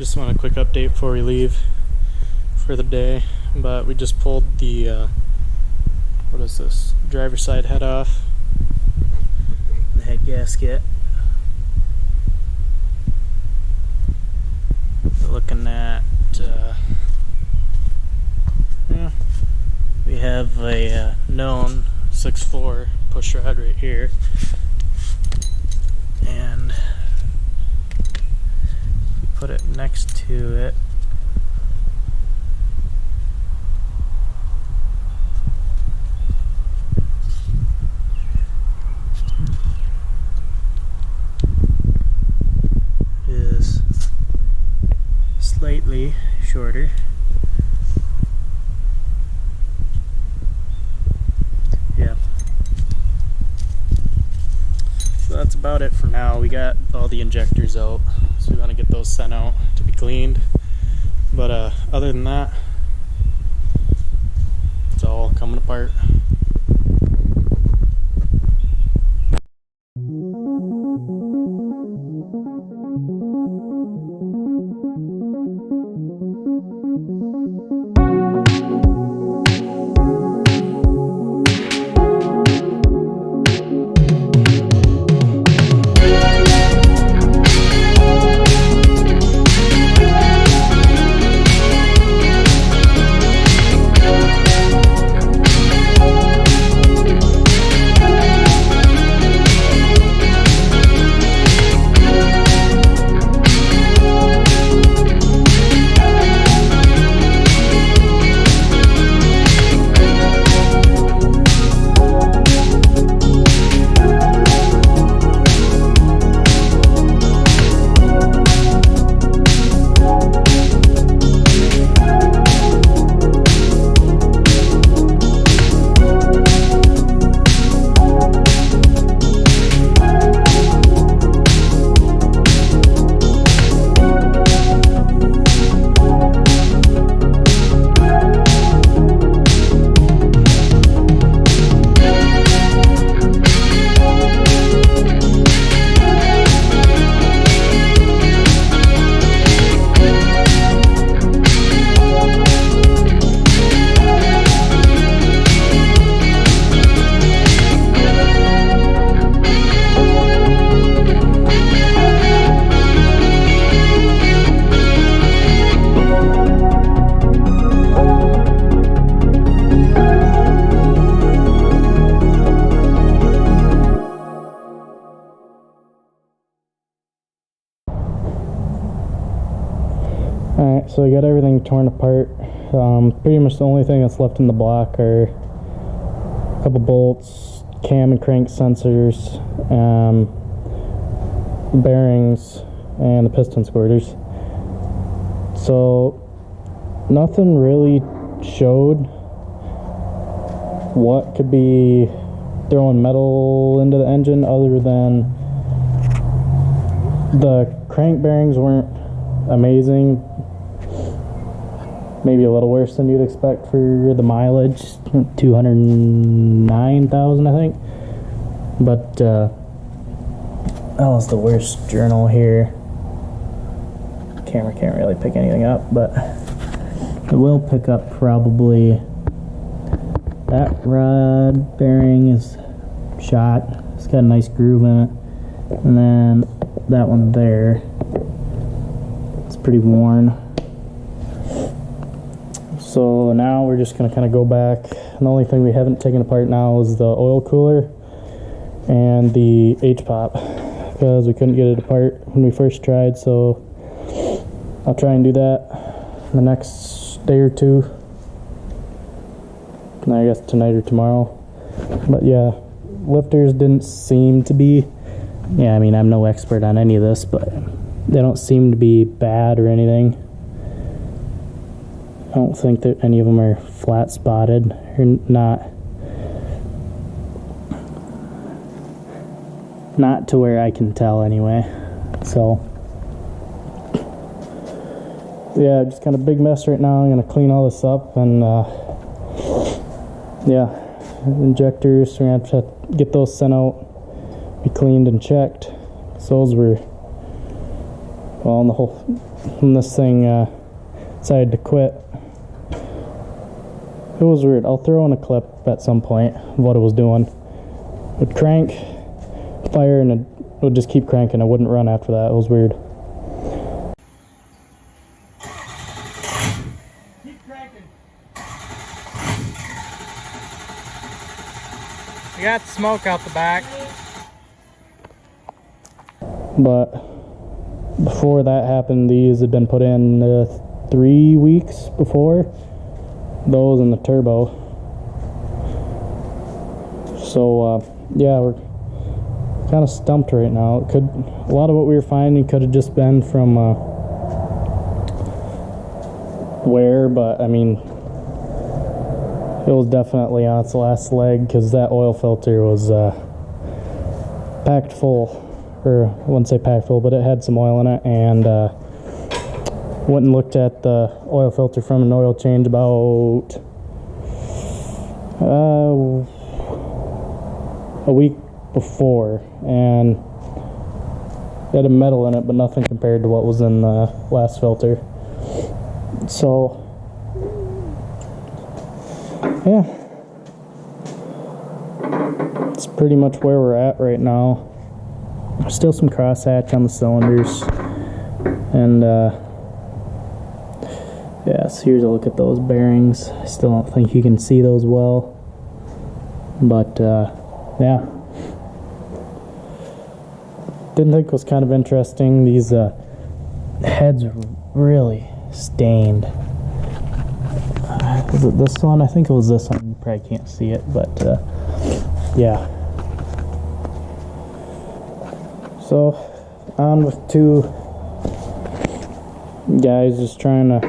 just want a quick update before we leave for the day. But we just pulled the what is this, driver's side head off, the head gasket. We're looking at yeah, we have a known 6.4 push rod right here, and put it next to it. Is slightly shorter. Yeah. So that's about it for now. We got all the injectors out, so we want to get those sent out to be cleaned. But other than that, it's all coming apart. Alright, so I got everything torn apart. Pretty much the only thing that's left in the block are a couple bolts, cam and crank sensors, bearings, and the piston squirters. So nothing really showed what could be throwing metal into the engine other than the crank bearings weren't amazing. Maybe a little worse than you'd expect for the mileage, 209,000 I think. But that was the worst journal here. Camera can't really pick anything up, but it will pick up probably that rod bearing is shot. It's got a nice groove in it, and then that one there, it's pretty worn. So now we're just going to kind of go back. And the only thing we haven't taken apart now is the oil cooler and the H-pop, because we couldn't get it apart when we first tried. So I'll try and do that the next day or two. I guess tonight or tomorrow. But yeah, lifters didn't seem to be, I mean, I'm no expert on any of this, but they don't seem to be bad or anything. I don't think that any of them are flat spotted or not to where I can tell anyway. So yeah, just kind of big mess right now. I'm gonna clean all this up, and yeah, injectors, we're gonna have to get those sent out, be cleaned and checked. So those were Well, and when this thing decided to quit, it was weird. I'll throw in a clip at some point of what it was doing. It would crank, fire, and it would just keep cranking. It wouldn't run after that. It was weird. Keep cranking. We got smoke out the back. But before that happened, these had been put in 3 weeks before. Those and the turbo. So yeah, we're kind of stumped right now. It could, a lot of what we were finding could have just been from wear, but I mean, it was definitely on its last leg because that oil filter was packed full. Or I wouldn't say packed full, but it had some oil in it, and went and looked at the oil filter from an oil change about a week before, and it had a metal in it, but nothing compared to what was in the last filter. So yeah, it's pretty much where we're at right now. Still some crosshatch on the cylinders, and yeah, so here's a look at those bearings. I still don't think you can see those well, but yeah, didn't think it was kind of interesting. These heads are really stained. Was it this one? I think it was this one. You probably can't see it, but yeah. So, on with 2 guys just trying to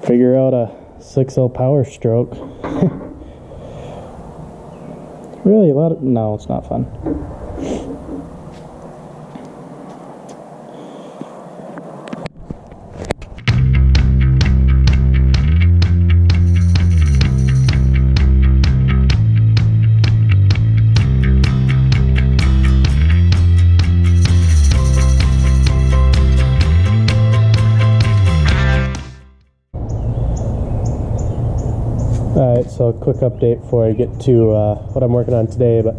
figure out a 6.0 power stroke. Really, a lot of, no, it's not fun. Alright, so a quick update before I get to what I'm working on today. But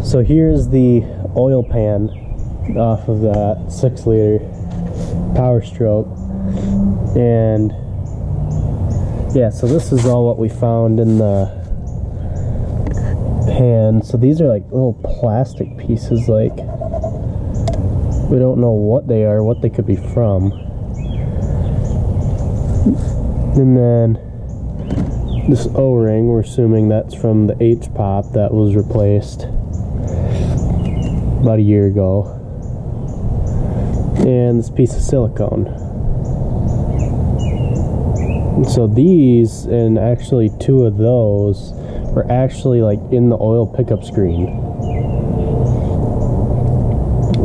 so here's the oil pan off of that 6-liter power stroke, and yeah, so this is all what we found in the pan. So these are like little plastic pieces, like we don't know what they are, what they could be from. And then this O-ring, we're assuming that's from the H-pop that was replaced about a year ago. And this piece of silicone. So these, and actually 2 of those, were actually like in the oil pickup screen.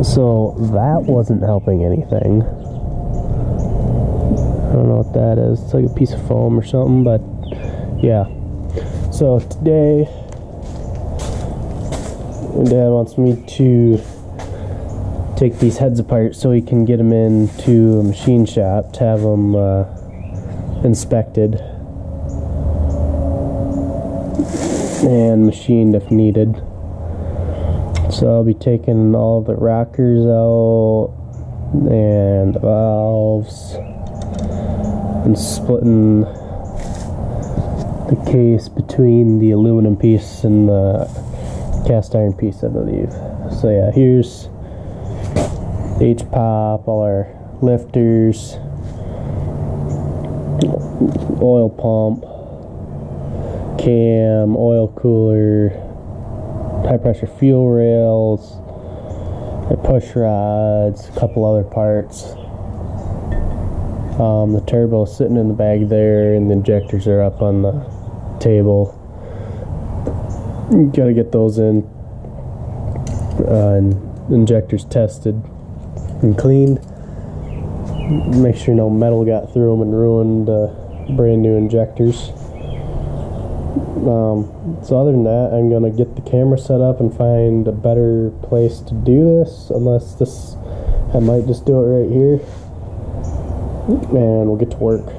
So that wasn't helping anything. I don't know what that is. It's like a piece of foam or something, but yeah. So today, my dad wants me to take these heads apart so he can get them into a machine shop to have them inspected and machined if needed. So I'll be taking all the rockers out and the valves and splitting the case between the aluminum piece and the cast iron piece, I believe. So yeah, here's H-pop, all our lifters, oil pump, cam, oil cooler, high pressure fuel rails, our push rods, a couple other parts. The turbo is sitting in the bag there, and the injectors are up on the table. You gotta get those in and injectors tested and cleaned. Make sure no metal got through them and ruined brand new injectors. So other than that, I'm gonna get the camera set up and find a better place to do this. Unless this, I might just do it right here, and we'll get to work.